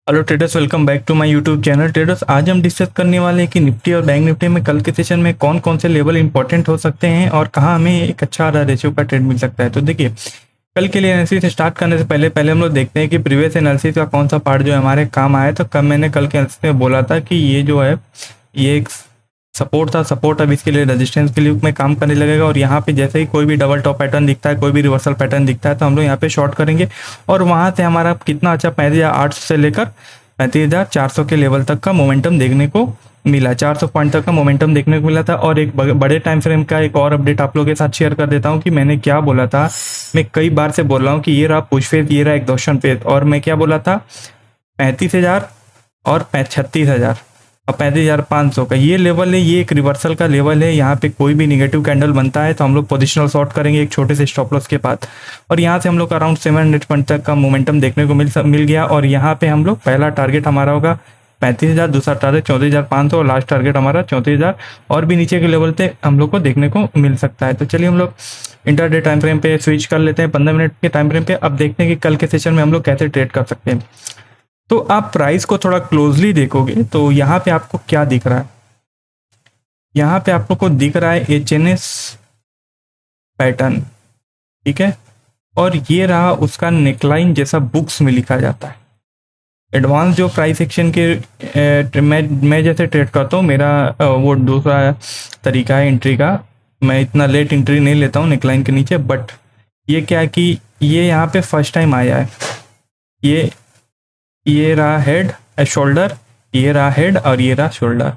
Hello traders, welcome back to my YouTube channel. Traders, आज हम discuss करने वाले हैं कि निफ्टी और बैंक निफ्टी में कल के सेशन में कौन कौन से लेवल इंपॉर्टेंट हो सकते हैं और कहाँ हमें एक अच्छा रेशियो का ट्रेड मिल सकता है। तो देखिए, कल के लिए एनालिसिस स्टार्ट करने से पहले पहले हम लोग देखते हैं कि प्रीवियस एनालिसिस का कौन सा पार्ट जो है हमारे काम आया। तो कब मैंने कल के एनालिसिस में बोला था कि ये जो है ये एक सपोर्ट था, सपोर्ट अब इसके लिए रेजिस्टेंस के लिए में काम करने लगेगा। और यहाँ पे जैसे ही कोई भी डबल टॉप पैटर्न दिखता है, कोई भी रिवर्सल पैटर्न दिखता है, तो हम लोग यहाँ पे शॉर्ट करेंगे। और वहाँ से हमारा कितना अच्छा 35,800 से लेकर 35,400 के लेवल तक का मोमेंटम देखने को मिला। 400 पॉइंट तक का मोमेंटम देखने को मिला था। और एक बड़े टाइम फ्रेम का एक और अपडेट आप लोगों के साथ शेयर कर देता हूँ कि मैंने क्या बोला था। मैं कई बार से बोल रहा हूँ कि ये रहा पुश फेज, ये रहा एक्सॉशन फेज। और मैं क्या बोला था, 35,000 और 36,000 और 35,500 का ये लेवल है, ये एक रिवर्सल का लेवल है। यहाँ पे कोई भी निगेटिव कैंडल बनता है तो हम लोग पोजिशनल शॉर्ट करेंगे एक छोटे से स्टॉप लॉस के बाद। और यहाँ से हम लोग अराउंड 700 पॉइंट तक का मोमेंटम देखने को मिल गया। और यहाँ पे हम लोग पहला टारगेट हमारा होगा 35,000, दूसरा टारगेट 34,500 और लास्ट टारगेट हमारा 34,000। और भी नीचे के लेवल पे हम लोग को देखने को मिल सकता है। तो चलिए हम लोग इंटरडे टाइम फ्रेम पे स्विच कर लेते हैं, 15 मिनट के टाइम फ्रेम पे। अब देखते हैं कि कल के सेशन में हम लोग कैसे ट्रेड कर सकते हैं। तो आप प्राइस को थोड़ा क्लोजली देखोगे तो यहाँ पे आपको क्या दिख रहा है, यहाँ पे आप लोग को दिख रहा है HNS पैटर्न, ठीक है। और ये रहा उसका नेकलाइन जैसा बुक्स में लिखा जाता है। एडवांस जो प्राइस एक्शन के मैं जैसे ट्रेड करता हूँ, मेरा वो दूसरा तरीका है एंट्री का। मैं इतना लेट एंट्री नहीं लेता हूँ नेकलाइन के नीचे। बट ये क्या है कि ये यहाँ पे फर्स्ट टाइम आया है। ये रहा हेड शोल्डर, ये रहा हेड और ये रहा शोल्डर।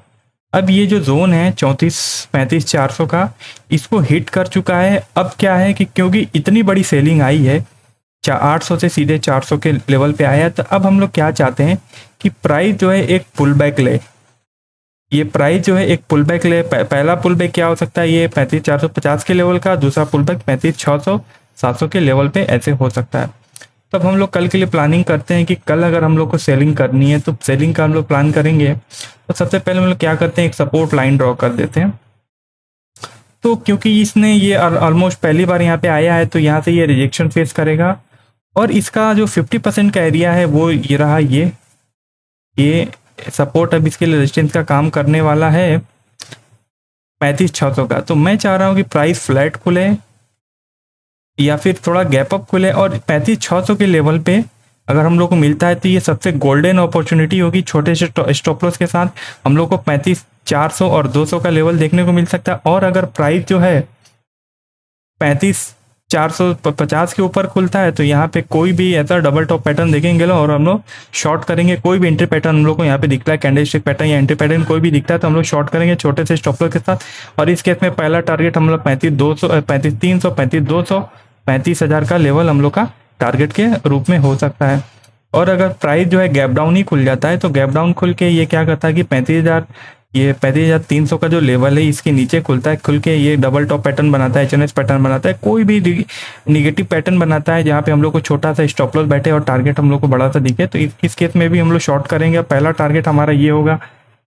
अब ये जो जोन है 34-35-400 का, इसको हिट कर चुका है। अब क्या है कि क्योंकि इतनी बड़ी सेलिंग आई है, 800 से सीधे 400 के लेवल पे आया है, तो अब हम लोग क्या चाहते हैं कि प्राइस जो है एक पुल बैक ले। ये प्राइस जो है एक पुल बैक ले। पहला पुल बैक क्या हो सकता है, ये 35,450 के लेवल का। दूसरा पुल बैक 35,600-700 के लेवल पे ऐसे हो सकता है। तब हम लोग कल के लिए प्लानिंग करते हैं कि कल अगर हम लोग को सेलिंग करनी है तो सेलिंग का हम लोग प्लान करेंगे। तो सबसे पहले हम लोग क्या करते हैं, एक सपोर्ट लाइन ड्रॉ कर देते हैं। तो क्योंकि इसने ये ऑलमोस्ट पहली बार यहाँ पे आया है, तो यहाँ से ये रिजेक्शन फेस करेगा। और इसका जो 50% का एरिया है वो ये रहा, ये सपोर्ट अब इसके लिए रेजिस्टेंस का काम करने वाला है 35,600 का। तो मैं चाह रहा हूँ कि प्राइस फ्लैट खुले या फिर थोड़ा गैप अप खुले। और 35,600 के लेवल पे अगर हम लोग को मिलता है तो ये सबसे गोल्डन अपॉर्चुनिटी होगी। छोटे से स्टॉप लॉस के साथ हम लोग को 35,400 और 200 का लेवल देखने को मिल सकता है। और अगर प्राइस जो है 35,450 के ऊपर खुलता है तो यहाँ पे कोई भी ऐसा डबल टॉप पैटर्न देखेंगे और हम लोग शॉर्ट करेंगे। कोई भी एंट्री पैटर्न हम लोग को यहाँ पे दिखता है, कैंडलस्टिक पैटर्न या एंट्री पैटर्न कोई भी दिखता है तो हम लोग शॉर्ट करेंगे छोटे से स्टॉप लॉस के साथ। और इस केस में पहला टारगेट हम लोग 35,200, 35,300, 35,200, 35,000 का लेवल हम लोग का टारगेट के रूप में हो सकता है। और अगर प्राइस जो है गैप डाउन ही खुल जाता है तो गैप डाउन खुल के ये क्या करता है कि 35,000, ये 35,300 का जो लेवल है इसके नीचे खुलता है, खुल के ये डबल टॉप पैटर्न बनाता है, HNS पैटर्न बनाता है, कोई भी निगेटिव पैटर्न बनाता है जहाँ पे हम लोग को छोटा सा स्टॉप लॉस बैठे और टारगेट हम लोग को बड़ा सा दिखे। तो इस केस में भी हम लोग शॉर्ट करेंगे। पहला टारगेट हमारा ये होगा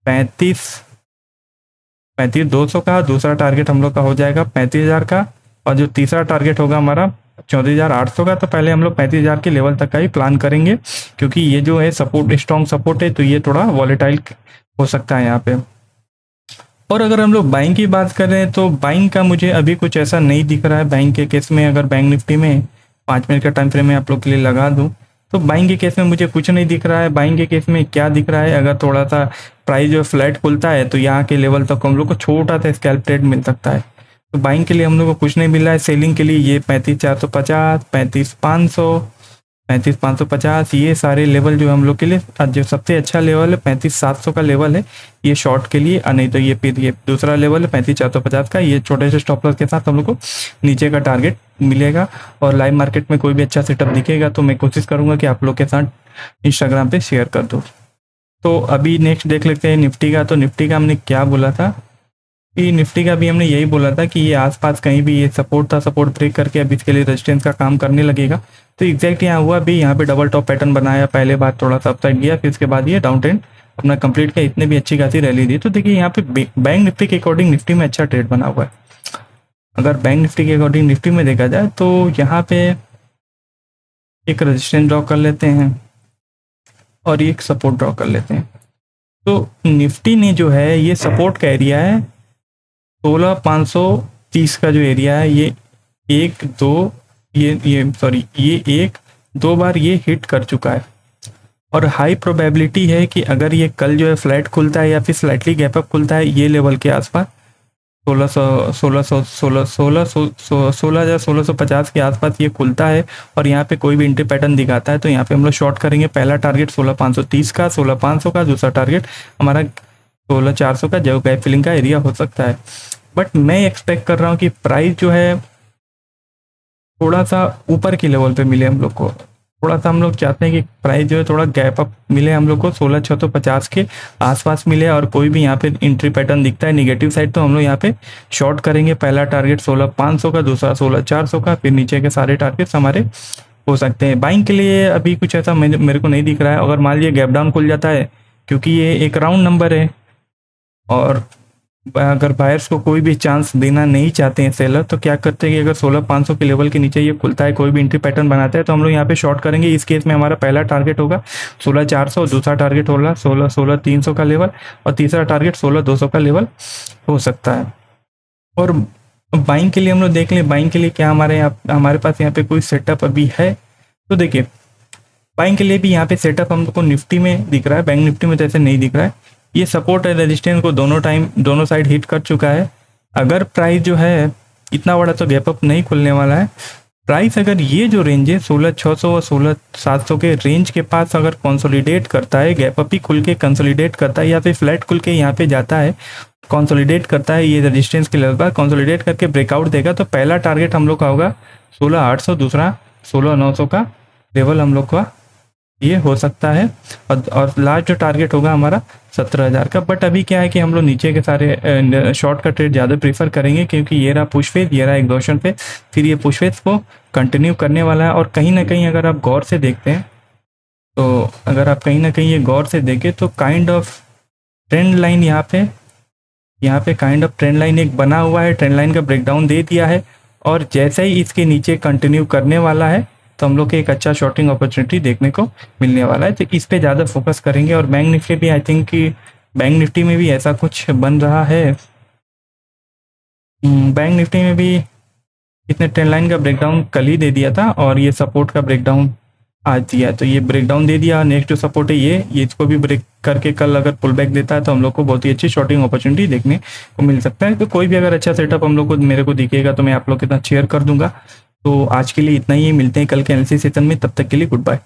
35,200 का, दूसरा टारगेट हम लोग का हो जाएगा 35,000 का, और जो तीसरा टारगेट होगा हमारा 34,800 का। तो पहले हम लोग 35,000 के लेवल तक का ही प्लान करेंगे क्योंकि ये जो है सपोर्ट स्ट्रॉन्ग सपोर्ट है, तो ये थोड़ा वॉलेटाइल हो सकता है यहाँ पे। और अगर हम लोग बाइंग की बात करें तो बाइंग का मुझे अभी कुछ ऐसा नहीं दिख रहा है। बाइंग के केस में अगर बैंक निफ्टी में 5 मिनट का टाइम फ्रेम में आप लोग के लिए लगा दूं तो बाइंग के केस में मुझे कुछ नहीं दिख रहा है। बाइंग के केस में क्या दिख रहा है, अगर थोड़ा सा प्राइस जो फ्लैट खुलता है तो यहाँ के लेवल तक हम लोग को छोटा सा स्कैल्प ट्रेड मिल सकता है। तो बाइंग के लिए हम लोग को कुछ नहीं मिल रहा है। सेलिंग के लिए ये 35,450, 35,500, 35,550 ये सारे लेवल जो हम लोग के लिए जो सबसे अच्छा लेवल है 35,700 का लेवल है ये शॉर्ट के लिए। नहीं तो ये फिर ये दूसरा लेवल है 35,450 का, ये छोटे से स्टॉप लॉस के साथ हम लोग को नीचे का टारगेट मिलेगा। और लाइव मार्केट में कोई भी अच्छा सेटअप दिखेगा तो मैं कोशिश करूंगा कि आप लोग के साथ इंस्टाग्राम पे शेयर कर दूँ। तो अभी नेक्स्ट देख लेते हैं निफ्टी का। तो निफ्टी का हमने क्या बोला था कि निफ्टी का भी हमने यही बोला था कि ये आसपास कहीं भी ये सपोर्ट था, सपोर्ट ब्रेक करके अब इसके लिए रेजिस्टेंस का काम करने लगेगा। तो एग्जैक्ट यहाँ हुआ भी, यहाँ पे डबल टॉप पैटर्न बनाया, पहले बार थोड़ा सा अपसाइड गया, फिर उसके बाद ये डाउन ट्रेंड अपना कंप्लीट किया, इतने भी अच्छी खासी रैली दी। तो देखिए यहाँ पे बैंक निफ्टी के अकॉर्डिंग निफ्टी में अच्छा ट्रेड बना हुआ है। अगर बैंक निफ्टी के अकॉर्डिंग निफ्टी में देखा जाए तो यहाँ पे एक रेजिस्टेंस ड्रॉ कर लेते हैं। और ये एक सपोर्ट ड्रॉ कर लेते हैं। तो निफ्टी ने जो है ये सपोर्ट का एरिया है 16,530 का जो एरिया है, ये एक दो ये सॉरी ये एक दो बार ये हिट कर चुका है और हाई प्रोबेबिलिटी है कि अगर ये कल जो है फ्लैट खुलता है या फिर स्लाइटली गैप अप खुलता है ये लेवल के आसपास 16,000 के आसपास ये खुलता है और यहाँ पे कोई भी एंट्री पैटर्न दिखाता है तो यहाँ पे हम लोग शॉर्ट करेंगे। पहला टारगेट 16,530 का, 16,500 का, दूसरा टारगेट हमारा 16,400 का जो गैप फिलिंग का एरिया हो सकता है। बट मैं एक्सपेक्ट कर रहा हूँ कि प्राइस जो है थोड़ा सा ऊपर की लेवल पे मिले हम लोग को। थोड़ा सा हम लोग चाहते हैं कि प्राइस जो है थोड़ा गैप अप मिले हम लोग को, 16,650 के आसपास मिले और कोई भी यहाँ पे एंट्री पैटर्न दिखता है नेगेटिव साइड तो हम लोग यहाँ पे शॉर्ट करेंगे। पहला टारगेट 16,500 का, दूसरा 16,400 का, फिर नीचे के सारे टारगेट्स हमारे हो सकते हैं। बाइंग के लिए अभी कुछ ऐसा मेरे को नहीं दिख रहा है। अगर मान लीजिए गैप डाउन खुल जाता है क्योंकि ये एक राउंड नंबर है और अगर बायर्स को कोई भी चांस देना नहीं चाहते हैं सेलर तो क्या करते हैं कि अगर 16,500 के लेवल के नीचे ये खुलता है, कोई भी एंट्री पैटर्न बनाता है तो हम लोग यहाँ पे शॉर्ट करेंगे। इस केस में हमारा पहला टारगेट होगा 16,400, दूसरा टारगेट होगा 16,300 का लेवल और तीसरा टारगेट 16,200 का लेवल हो सकता है। और बाइंग के लिए हम लोग देख लें, बाइंग के लिए क्या हमारे पास यहाँ पे कोई सेटअप अभी है। तो देखिए बाइंग के लिए भी यहाँ पे सेटअप हम लोग को निफ्टी में दिख रहा है, बैंक निफ्टी में तो ऐसे नहीं दिख रहा है। ये सपोर्ट है रेजिस्टेंस को दोनों साइड हिट कर चुका है। अगर प्राइस जो है इतना बड़ा तो गैप अप नहीं खुलने वाला है। प्राइस अगर ये जो रेंज है 16,600 और 16,700 के रेंज के पास अगर कंसोलिडेट करता है, गैप अप ही खुल के कंसोलिडेट करता है या फिर फ्लैट खुल के यहाँ पे जाता है, कंसोलिडेट करता है ये रेजिस्टेंस के लेवल पर, कंसोलिडेट करके ब्रेकआउट देगा तो पहला टारगेट हम लोग का होगा 16,800, दूसरा 16,900 का लेवल हम लोग का ये हो सकता है और लास्ट जो टारगेट होगा हमारा 17,000 का। बट अभी क्या है कि हम लोग नीचे के सारे शॉर्ट का ट्रेड ज़्यादा प्रीफर करेंगे क्योंकि ये रहा पुश फेज, ये रहा एग्जॉशन पे, फिर ये पुश फेज को कंटिन्यू करने वाला है। और कहीं ना कहीं अगर आप गौर से देखते हैं तो अगर आप कहीं ना कहीं ये गौर से देखें तो काइंड ऑफ ट्रेंड लाइन यहाँ पे काइंड ऑफ ट्रेंड लाइन एक बना हुआ है, ट्रेंड लाइन का ब्रेकडाउन दे दिया है और जैसे ही इसके नीचे कंटिन्यू करने वाला है तो हम लोग को एक अच्छा शॉर्टिंग अपॉर्चुनिटी देखने को मिलने वाला है। तो इस पे ज़्यादा फोकस करेंगे। और बैंक निफ्टी भी आई थिंक कि बैंक निफ्टी में भी ऐसा कुछ बन रहा है। बैंक निफ्टी में भी इसने ट्रेंड लाइन का ब्रेकडाउन कल ही दे दिया था और ये सपोर्ट का ब्रेकडाउन आज दिया है। तो ये ब्रेकडाउन दे दिया, नेक्स्ट जो सपोर्ट है ये इसको भी ब्रेक करके कल अगर पुल बैक देता है तो हम लोग को बहुत ही अच्छी शॉर्टिंग अपॉर्चुनिटी देखने को मिल सकता है। तो कोई भी अगर अच्छा सेटअप हम लोग को मेरे को दिखेगा तो मैं आप लोग के साथ शेयर कर दूंगा। तो आज के लिए इतना ही, मिलते हैं कल के एनालिसिस सेशन में, तब तक के लिए गुड बाय।